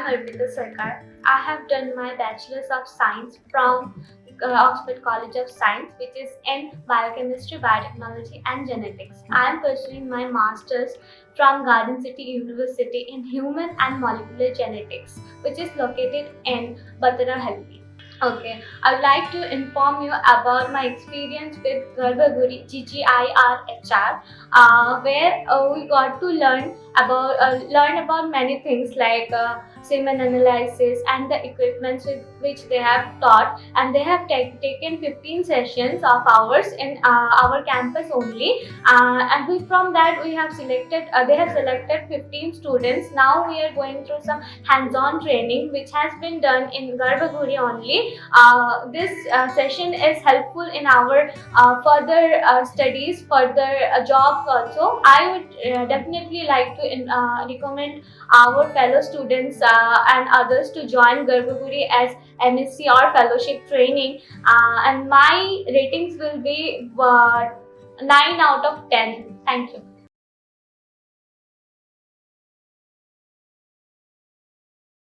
I'm Arpita Sarkar. I have done my Bachelor's of Science from Oxford College of Science, which is in Biochemistry, Biotechnology and Genetics. I am pursuing my Master's from Garden City University in Human and Molecular Genetics, which is located in Batara, Haldi. Okay, I would like to inform you about my experience with GGIRHR, where we got to learn about many things like semen analysis and the equipments with which they have taught, and they have taken 15 sessions of ours in our campus only, from that we have selected. They have selected 15 students. Now we are going through some hands-on training which has been done in Garbhaguri only. This session is helpful in our further studies, further jobs also. I would definitely like to recommend our fellow students and others to join Garbhaguri as MSc or fellowship training, and my ratings will be 9 out of 10. Thank you.